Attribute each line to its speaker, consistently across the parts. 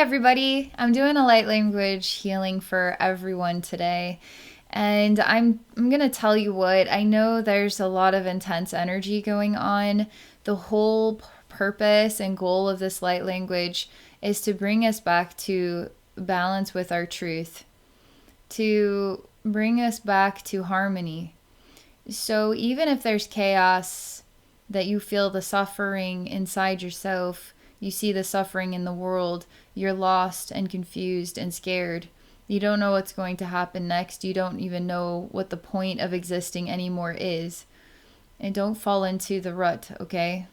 Speaker 1: everybody, I'm doing a light language healing for everyone today. And I'm going to tell you what, I know there's a lot of intense energy going on. The whole purpose and goal of this light language is to bring us back to balance with our truth, to bring us back to harmony. So even if there's chaos, that you feel the suffering inside yourself, you see the suffering in the world, you're lost and confused and scared. You don't know what's going to happen next. You don't even know what the point of existing anymore is. And don't fall into the rut, okay?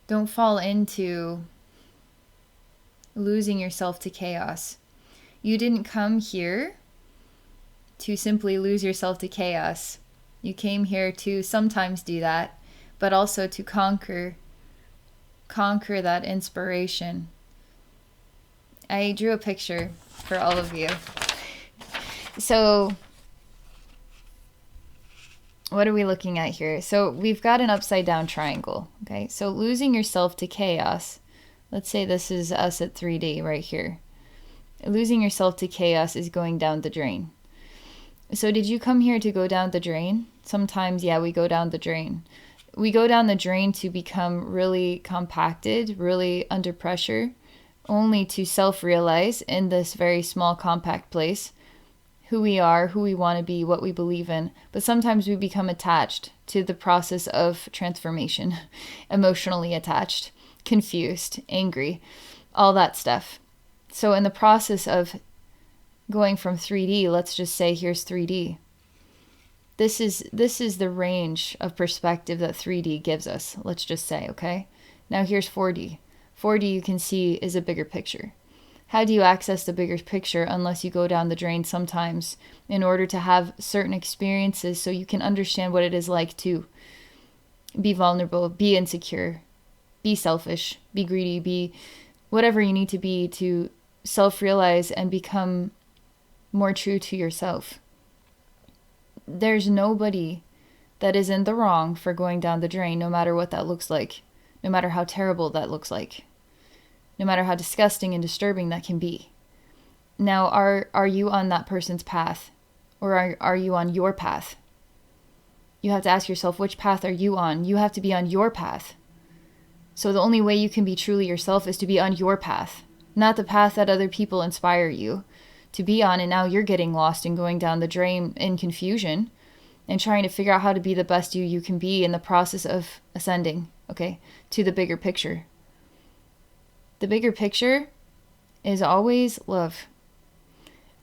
Speaker 1: Don't fall into losing yourself to chaos. You didn't come here to simply lose yourself to chaos. You came here to sometimes do that, but also to conquer that inspiration. I drew a picture for all of you. So what are we looking at here? So we've got an upside down triangle, okay? So losing yourself to chaos. Let's say this is us at 3D right here. Losing yourself to chaos is going down the drain. So did you come here to go down the drain? Sometimes, yeah, we go down the drain. We go down the drain to become really compacted, really under pressure, only to self-realize in this very small, compact place who we are, who we want to be, what we believe in. But sometimes we become attached to the process of transformation, emotionally attached, confused, angry, all that stuff. So in the process of going from 3D, let's just say here's 3D. This is the range of perspective that 3D gives us, let's just say, okay? Now here's 4D. 4D you can see is a bigger picture. How do you access the bigger picture unless you go down the drain sometimes in order to have certain experiences so you can understand what it is like to be vulnerable, be insecure, be selfish, be greedy, be whatever you need to be to self-realize and become more true to yourself. There's nobody that is in the wrong for going down the drain, no matter what that looks like, no matter how terrible that looks like, no matter how disgusting and disturbing that can be. Now, are you on that person's path, or are you on your path? You have to ask yourself, which path are you on? You have to be on your path. So the only way you can be truly yourself is to be on your path, not the path that other people inspire you to be on, and now you're getting lost and going down the drain in confusion and trying to figure out how to be the best you can be in the process of ascending, okay, to the bigger picture. The bigger picture is always love.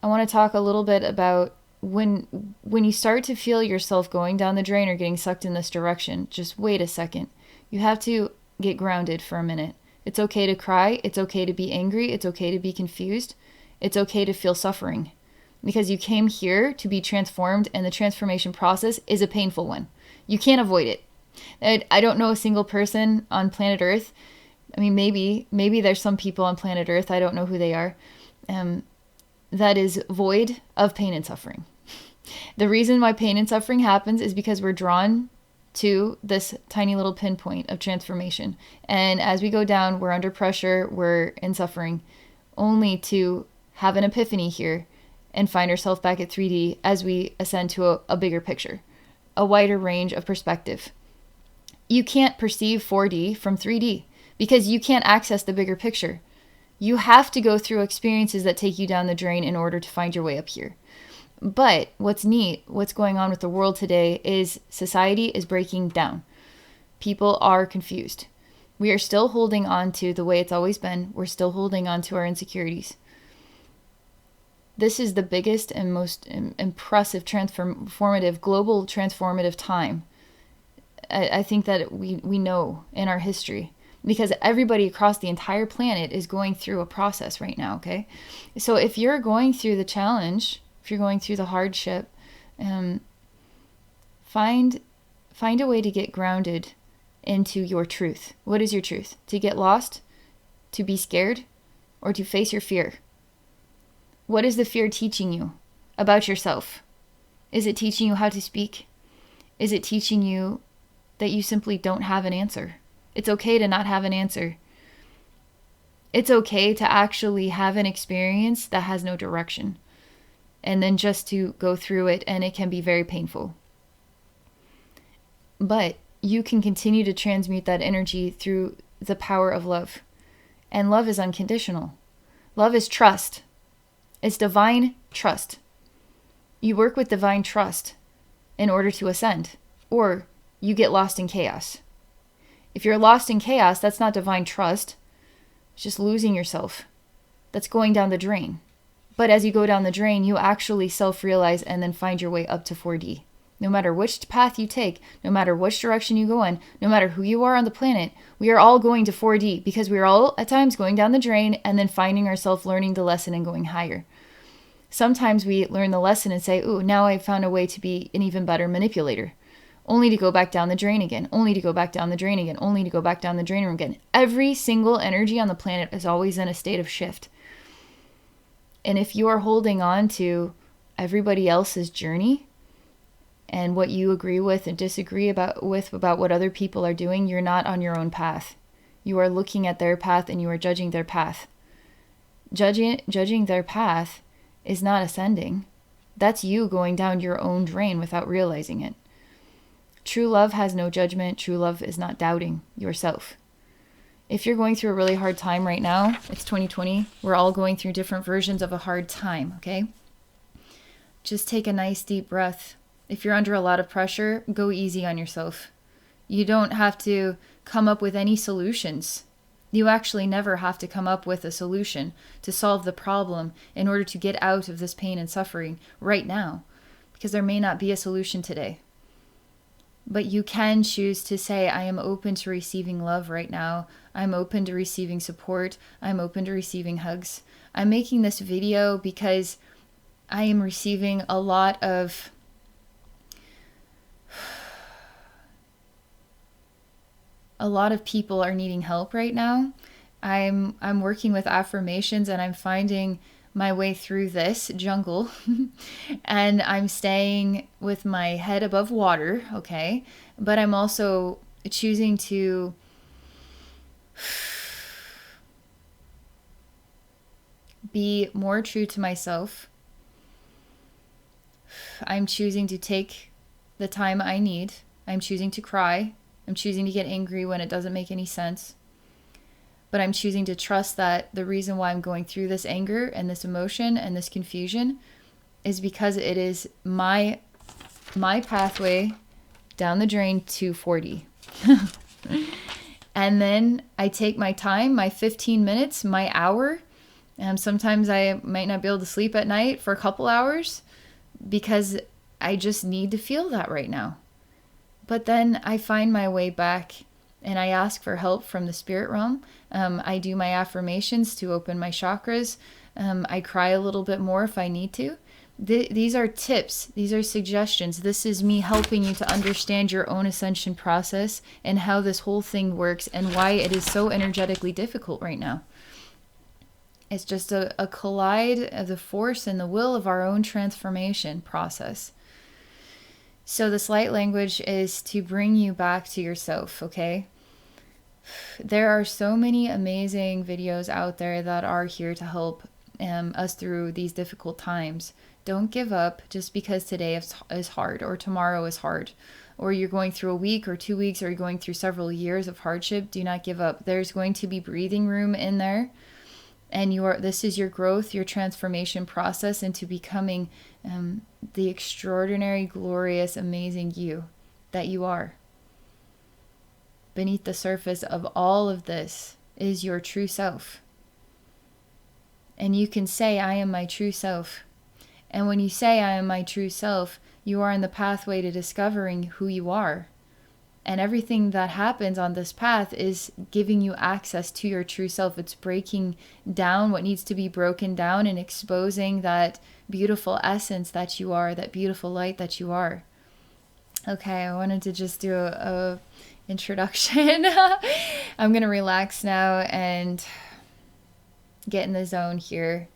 Speaker 1: I want to talk a little bit about when you start to feel yourself going down the drain or getting sucked in this direction, just wait a second. You have to get grounded for a minute. It's okay to cry. It's okay to be angry. It's okay to be confused. It's okay to feel suffering because you came here to be transformed, and the transformation process is a painful one. You can't avoid it. I don't know a single person on planet Earth. I mean, maybe there's some people on planet Earth, I don't know who they are, that is void of pain and suffering. The reason why pain and suffering happens is because we're drawn to this tiny little pinpoint of transformation. And as we go down, we're under pressure, we're in suffering, only to have an epiphany here and find ourselves back at 3D as we ascend to a bigger picture, a wider range of perspective. You can't perceive 4D from 3D because you can't access the bigger picture. You have to go through experiences that take you down the drain in order to find your way up here. But what's neat, what's going on with the world today is society is breaking down. People are confused. We are still holding on to the way it's always been. We're still holding on to our insecurities. This is the biggest and most impressive transformative, global transformative time I think that we know in our history, because everybody across the entire planet is going through a process right now, okay? So if you're going through the challenge, if you're going through the hardship, find a way to get grounded into your truth. What is your truth? To get lost? To be scared? Or to face your fear? What is the fear teaching you about yourself? Is it teaching you how to speak? Is it teaching you that you simply don't have an answer? It's okay to not have an answer. It's okay to actually have an experience that has no direction, and then just to go through it, and it can be very painful. But you can continue to transmute that energy through the power of love. And love is unconditional. Love is trust. It's divine trust. You work with divine trust in order to ascend, or you get lost in chaos. If you're lost in chaos, that's not divine trust. It's just losing yourself. That's going down the drain. But as you go down the drain, you actually self-realize and then find your way up to 4D. No matter which path you take, no matter which direction you go in, no matter who you are on the planet, we are all going to 4D because we are all at times going down the drain and then finding ourselves learning the lesson and going higher. Sometimes we learn the lesson and say, ooh, now I've found a way to be an even better manipulator. Only to go back down the drain again, only to go back down the drain again, only to go back down the drain again. Every single energy on the planet is always in a state of shift. And if you are holding on to everybody else's journey and what you agree with and disagree about what other people are doing, you're not on your own path. You are looking at their path and you are judging their path. Judging their path is not ascending. That's you going down your own drain without realizing it. True love has no judgment. True love is not doubting yourself. If you're going through a really hard time right now, it's 2020. We're all going through different versions of a hard time, okay? Just take a nice deep breath. If you're under a lot of pressure, go easy on yourself. You don't have to come up with any solutions. You actually never have to come up with a solution to solve the problem in order to get out of this pain and suffering right now, because there may not be a solution today. But you can choose to say, I am open to receiving love right now. I'm open to receiving support. I'm open to receiving hugs. I'm making this video because I am receiving a lot of people are needing help right now. I'm working with affirmations and I'm finding my way through this jungle and I'm staying with my head above water, okay? But I'm also choosing to be more true to myself. I'm choosing to take the time I need. I'm choosing to cry. I'm choosing to get angry when it doesn't make any sense. But I'm choosing to trust that the reason why I'm going through this anger and this emotion and this confusion is because it is my pathway down the drain to 40. And then I take my time, my 15 minutes, my hour. Sometimes I might not be able to sleep at night for a couple hours because I just need to feel that right now. But then I find my way back and I ask for help from the spirit realm. I do my affirmations to open my chakras. I cry a little bit more if I need to. These are tips. These are suggestions. This is me helping you to understand your own ascension process and how this whole thing works and why it is so energetically difficult right now. It's just a collide of the force and the will of our own transformation process. So this light language is to bring you back to yourself, okay? There are so many amazing videos out there that are here to help us through these difficult times. Don't give up just because today is hard or tomorrow is hard or you're going through a week or 2 weeks or you're going through several years of hardship. Do not give up. There's going to be breathing room in there. And this is your growth, your transformation process into becoming the extraordinary, glorious, amazing you that you are. Beneath the surface of all of this is your true self. And you can say, I am my true self. And when you say, I am my true self, you are on the pathway to discovering who you are. And everything that happens on this path is giving you access to your true self. It's breaking down what needs to be broken down and exposing that beautiful essence that you are, that beautiful light that you are. Okay, I wanted to just do a introduction. I'm going to relax now and get in the zone here.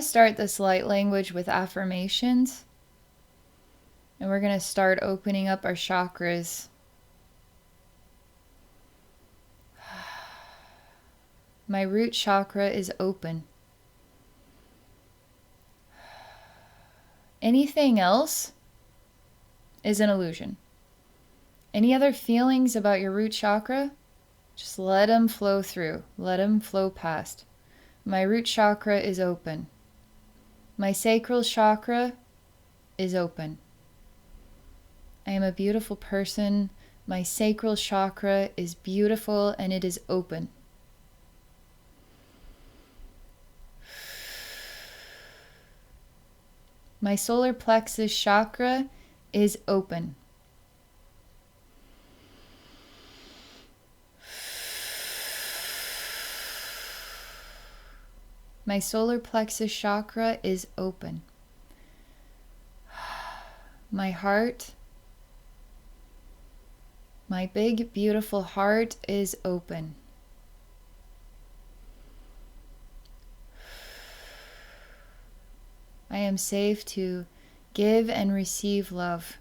Speaker 1: to start this light language with affirmations. And we're going to start opening up our chakras. My root chakra is open. Anything else is an illusion. Any other feelings about your root chakra, just let them flow through. Let them flow past. My root chakra is open. My sacral chakra is open. I am a beautiful person. My sacral chakra is beautiful and it is open. My solar plexus chakra is open. My solar plexus chakra is open. My heart, my big, beautiful heart is open. I am safe to give and receive love.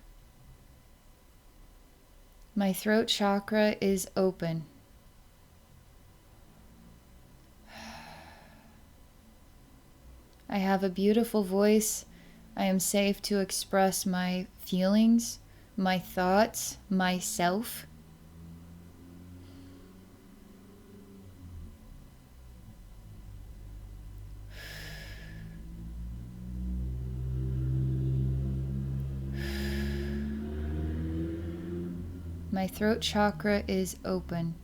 Speaker 1: My throat chakra is open. I have a beautiful voice. I am safe to express my feelings, my thoughts, myself. My throat chakra is open.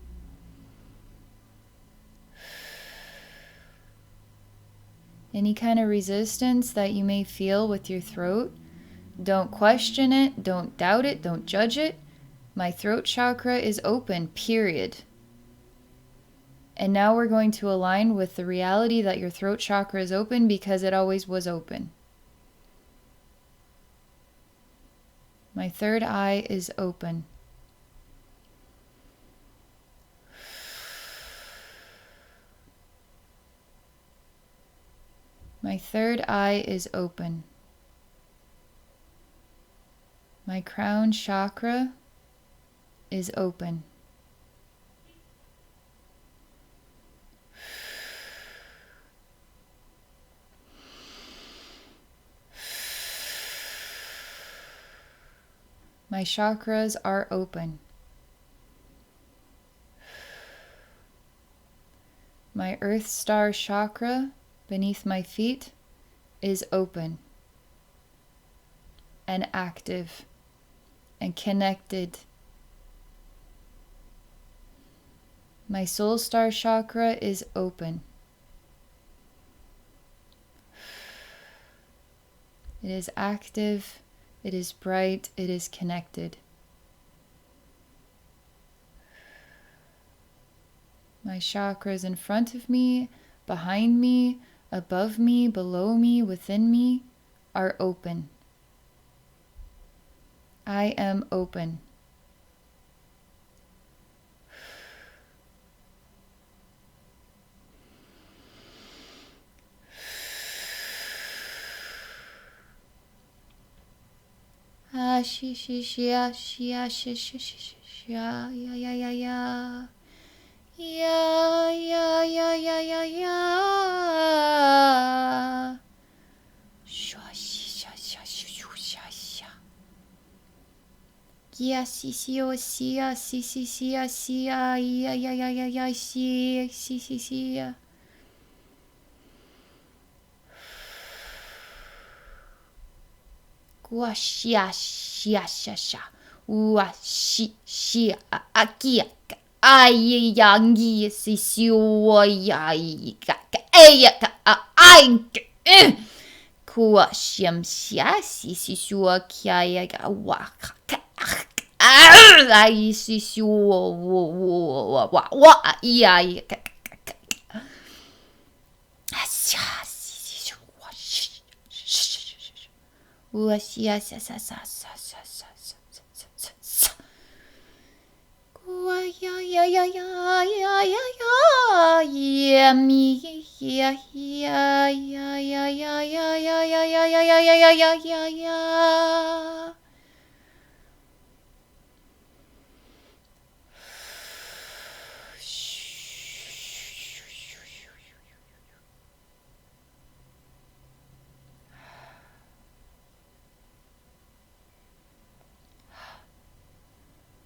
Speaker 1: Any kind of resistance that you may feel with your throat, don't question it, don't doubt it, don't judge it. My throat chakra is open, period. And now we're going to align with the reality that your throat chakra is open because it always was open. My third eye is open. My third eye is open. My crown chakra is open. My chakras are open. My earth star chakra beneath my feet is open and active and connected. My soul star chakra is open. It is active, it is bright, it is connected. My chakras in front of me, behind me, above me, below me, within me are open. I am open. Ah, shi, shi, shi, ah, shi, ah, shi, shi, shi, shi, shi, ah, ya, ya, ya, ya. Ya, ya, ya, ya, ya, ya. Shua, shi, sha, sha, shu, shu, sha, sha. Ya, si, si, o, si, ya, si, si, si, ya, si, ya, ya, ya, ya, ya, ya, si, si, si, si, ya. Gua, shia, shia, sha, sha. Ua, shi, shia, akia, ai, yangi, si, si, o, ya, ka, eya, ka, ai, kua, shiam, shia, si, si, shua, kia, ya, ka, wa, ka, ai, si, si, wa, ya, ka, sha, si, si, shua, shi, ua, shia, sa, sa, sa, sa, sa, sa, sa, sa, sa, sa.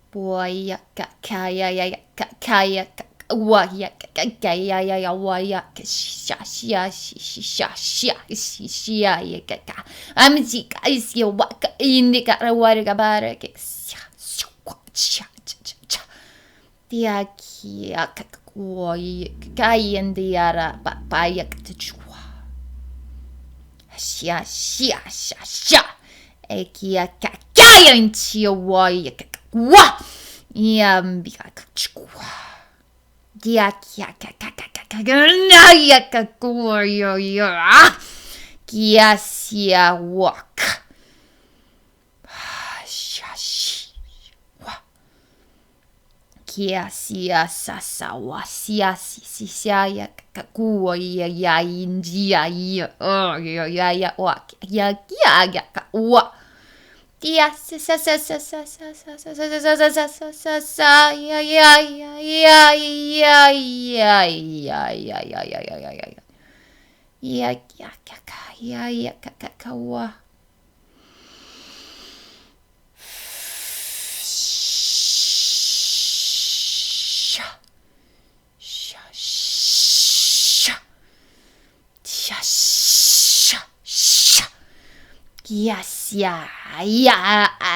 Speaker 1: Boy, kaya, kaya, waya, kaya, ya, waya, sha, sha, sha, sha, sha, ya, kaka. I'm sick, I see a waka in the Karawari Gabara, sha, sha, cha. Dia kia, kakwoi, kaya, and the ara, papaya, chua. Sha, sha, sha, sha. Ekia, kaya, into your waya, wa. Yambia kachua. Diakia kakakakakakaya kakuyo ya. Kiasia wak. Shashi. Kiasia sasawa siasi sisia kakuya ya india ya ya wak. Ya wa. Yeah, Yes, yeah,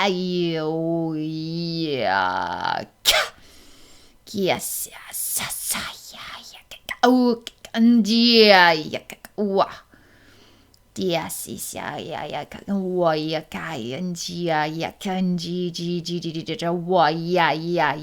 Speaker 1: you, yeah, yes, yes, oh, and yeah, yes, yeah, why, and yeah, can g, why, yeah.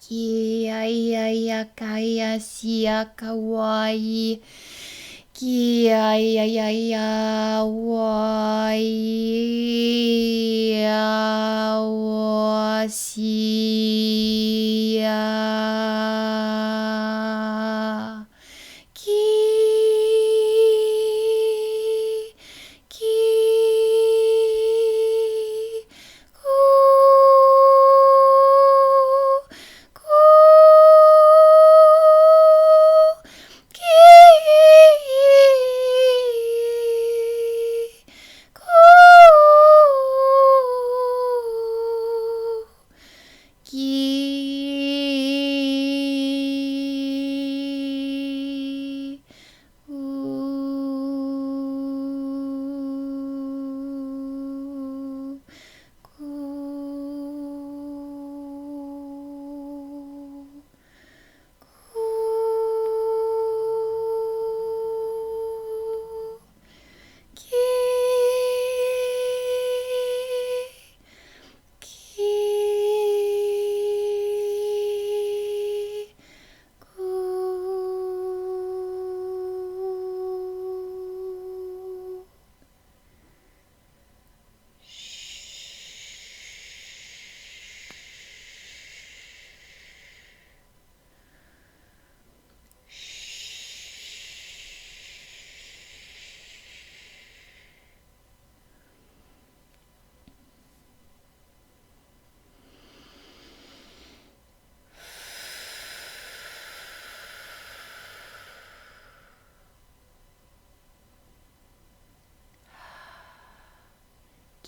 Speaker 1: Kia kaya sia kawaii. Kia wai wasia.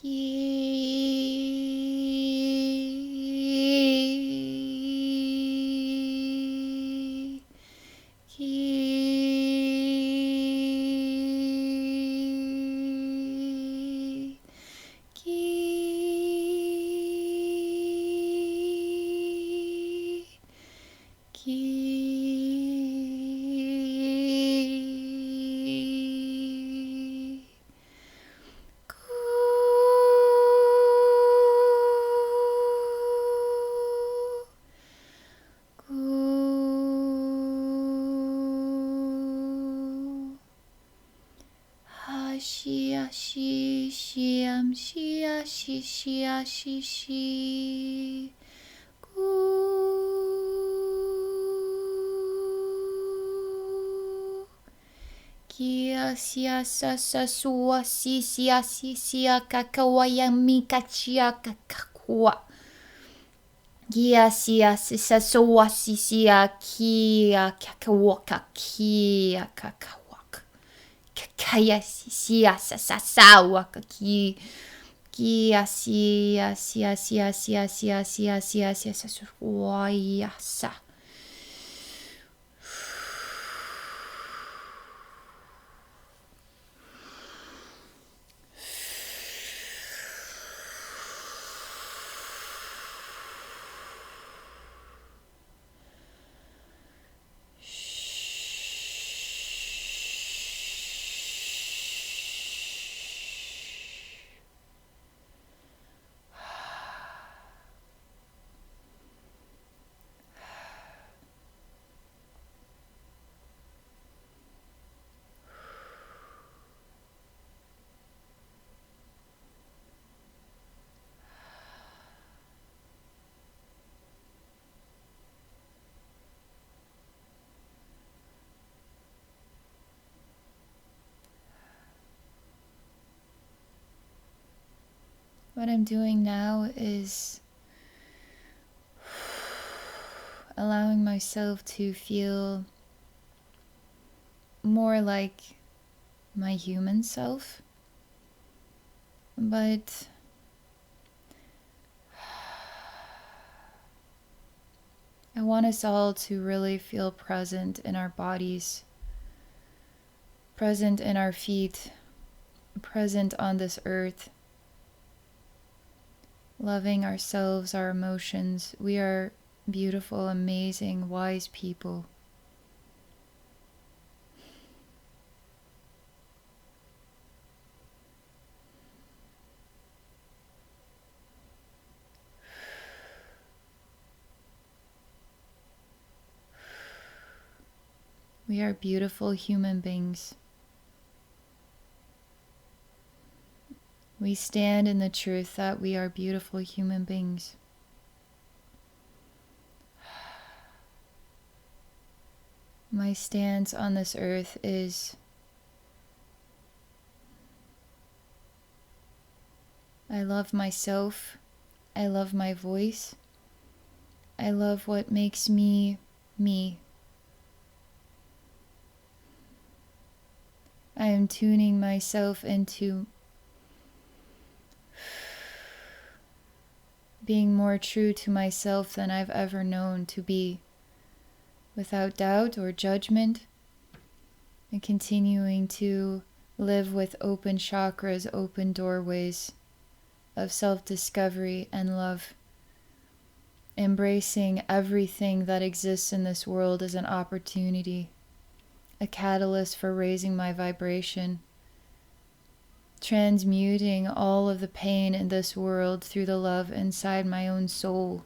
Speaker 1: Ki. Ki. Ki. Ki. Shia shi shiam shia shi shia shi shi gu kia sia sa sa sua si sia kakawaya mi kachia kakakwa kia sia sa sua si sia kia kakawaka kia kakawaka kaya sia sa sa sa waka kia sia sia sia sia sia sia sia sia sa waya sa. What I'm doing now is allowing myself to feel more like my human self, but I want us all to really feel present in our bodies, present in our feet, present on this earth, loving ourselves, our emotions. We are beautiful, amazing, wise people. We are beautiful human beings. We stand in the truth that we are beautiful human beings. My stance on this earth is I love myself. I love my voice. I love what makes me, me. I am tuning myself into being more true to myself than I've ever known to be, without doubt or judgment, and continuing to live with open chakras, open doorways of self-discovery and love, embracing everything that exists in this world as an opportunity, a catalyst for raising my vibration, transmuting all of the pain in this world through the love inside my own soul,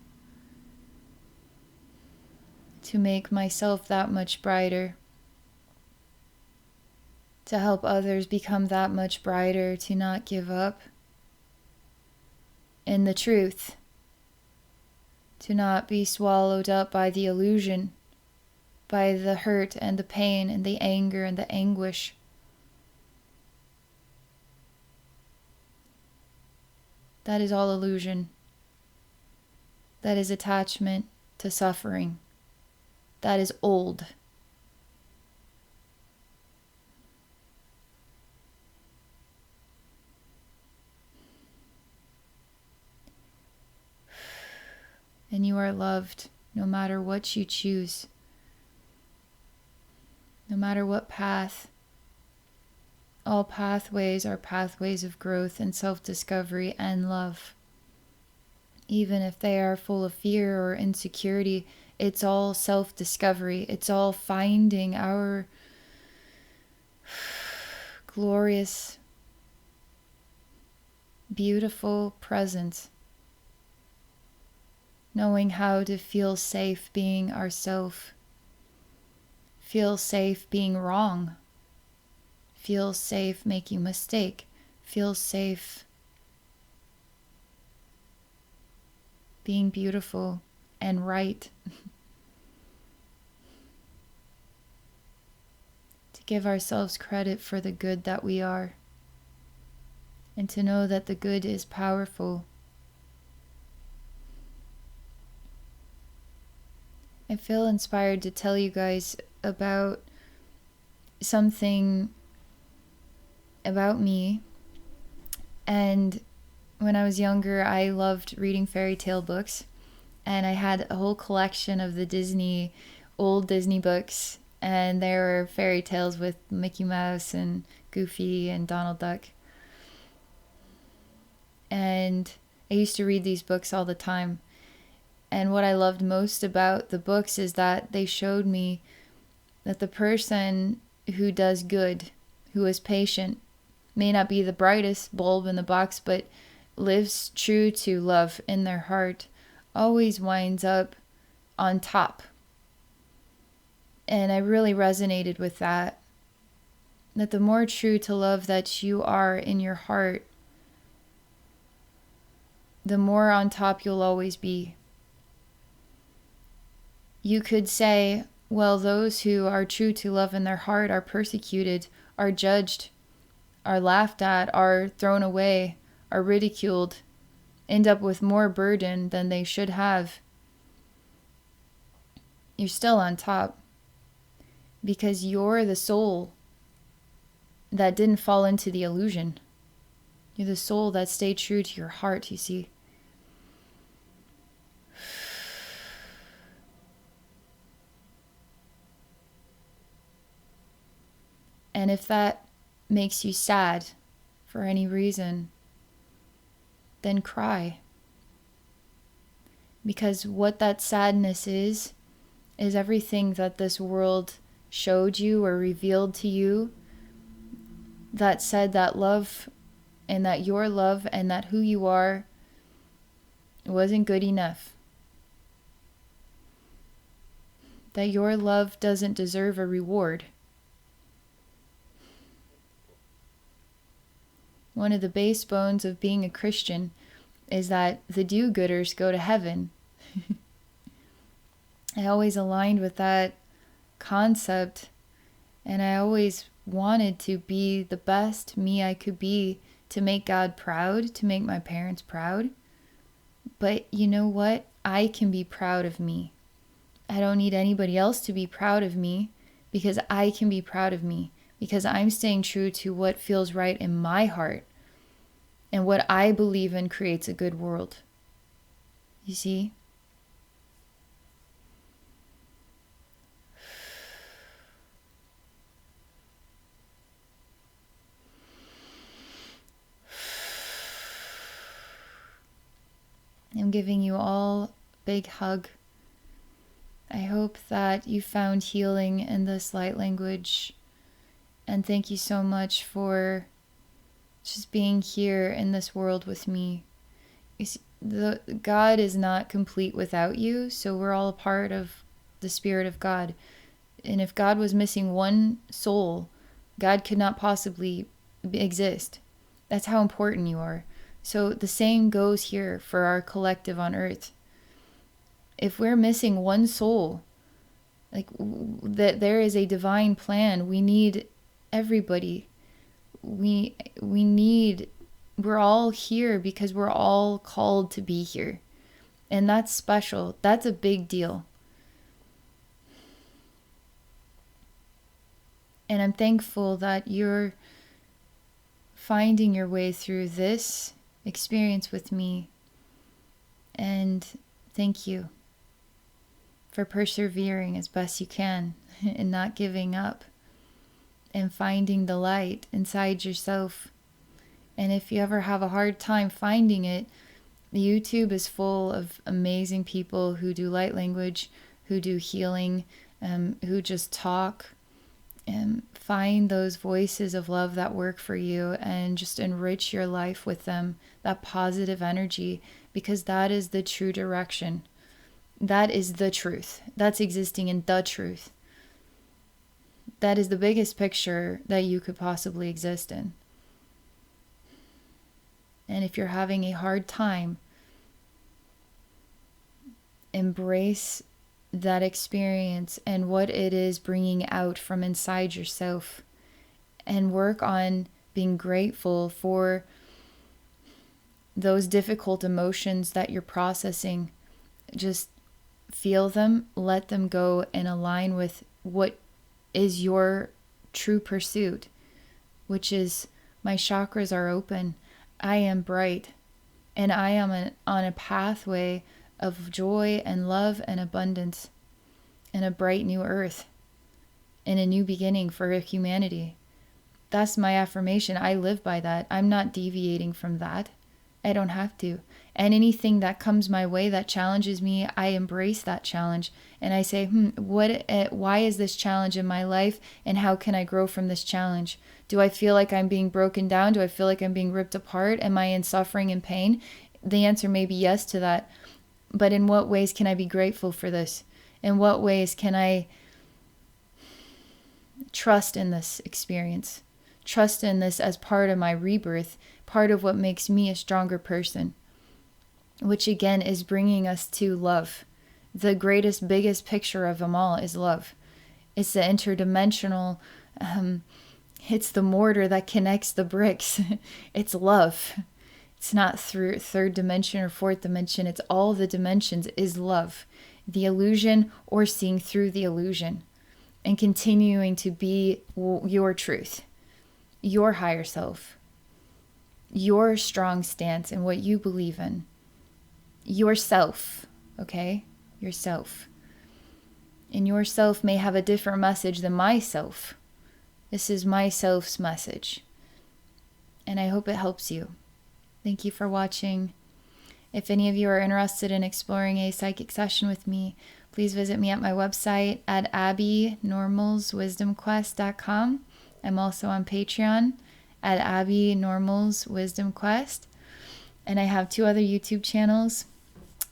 Speaker 1: to make myself that much brighter, to help others become that much brighter, to not give up in the truth, to not be swallowed up by the illusion, by the hurt and the pain and the anger and the anguish. That is all illusion. That is attachment to suffering. That is old. And you are loved no matter what you choose, no matter what path. All pathways are pathways of growth and self-discovery and love. Even if they are full of fear or insecurity, it's all self-discovery. It's all finding our glorious, beautiful presence. Knowing how to feel safe being ourself. Feel safe being wrong. Feel safe making a mistake. Feel safe being beautiful and right. To give ourselves credit for the good that we are. And to know that the good is powerful. I feel inspired to tell you guys about something about me. And when I was younger, I loved reading fairy tale books. And I had a whole collection of the old Disney books. And there were fairy tales with Mickey Mouse and Goofy and Donald Duck. And I used to read these books all the time. And what I loved most about the books is that they showed me that the person who does good, who is patient, may not be the brightest bulb in the box, but lives true to love in their heart, always winds up on top. And I really resonated with that. That the more true to love that you are in your heart, the more on top you'll always be. You could say, well, those who are true to love in their heart are persecuted, are judged, are laughed at, are thrown away, are ridiculed, end up with more burden than they should have. You're still on top because you're the soul that didn't fall into the illusion. You're the soul that stayed true to your heart, you see. And if that makes you sad for any reason, then cry. Because what that sadness is everything that this world showed you or revealed to you that said that love and that your love and that who you are wasn't good enough. That your love doesn't deserve a reward. One of the base bones of being a Christian is that the do-gooders go to heaven. I always aligned with that concept, and I always wanted to be the best me I could be, to make God proud, to make my parents proud. But you know what? I can be proud of me. I don't need anybody else to be proud of me, because I can be proud of me. Because I'm staying true to what feels right in my heart. And what I believe in creates a good world. You see? I'm giving you all a big hug. I hope that you found healing in this light language. And thank you so much for just being here in this world with me. God is not complete without you, so we're all a part of the Spirit of God. And if God was missing one soul, God could not possibly exist. That's how important you are. So the same goes here for our collective on earth. If we're missing one soul, like that, there is a divine plan. We need everybody. We're all here because we're all called to be here. And that's special. That's a big deal. And I'm thankful that you're finding your way through this experience with me and Thank you for persevering as best you can and not giving up and finding the light inside yourself. And if you ever have a hard time finding it, YouTube is full of amazing people who do light language, who do healing, who just talk. And find those voices of love that work for you and just enrich your life with them, that positive energy, because that is the true direction. That is the truth. That's existing in the truth. That is the biggest picture that you could possibly exist in. And if you're having a hard time, embrace that experience and what it is bringing out from inside yourself, and work on being grateful for those difficult emotions that you're processing. Just feel them, let them go, and align with what is your true pursuit, which is, my chakras are open, I am bright, and I am on a pathway of joy and love and abundance and a bright new earth and a new beginning for humanity. That's my affirmation. I live by that. I'm not deviating from that. I don't have to. And anything that comes my way that challenges me, I embrace that challenge. And I say, why is this challenge in my life? And how can I grow from this challenge? Do I feel like I'm being broken down? Do I feel like I'm being ripped apart? Am I in suffering and pain? The answer may be yes to that. But in what ways can I be grateful for this? In what ways can I trust in this experience? Trust in this as part of my rebirth, part of what makes me a stronger person, which again is bringing us to love. The greatest, biggest picture of them all is love. It's the interdimensional, it's the mortar that connects the bricks. It's love. It's not through third dimension or fourth dimension. It's all the dimensions is love. The illusion or seeing through the illusion and continuing to be your truth, your higher self, your strong stance in what you believe in, yourself, okay? Yourself. And yourself may have a different message than myself. This is myself's message. And I hope it helps you. Thank you for watching. If any of you are interested in exploring a psychic session with me, please visit me at my website at abbeynormalswisdomquest.com. I'm also on Patreon at Abbey Normals Wisdom Quest. And I have 2 other YouTube channels.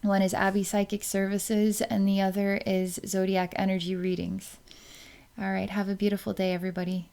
Speaker 1: One is Abbey Psychic Services, and the other is Zodiac Energy Readings. All right, have a beautiful day, everybody.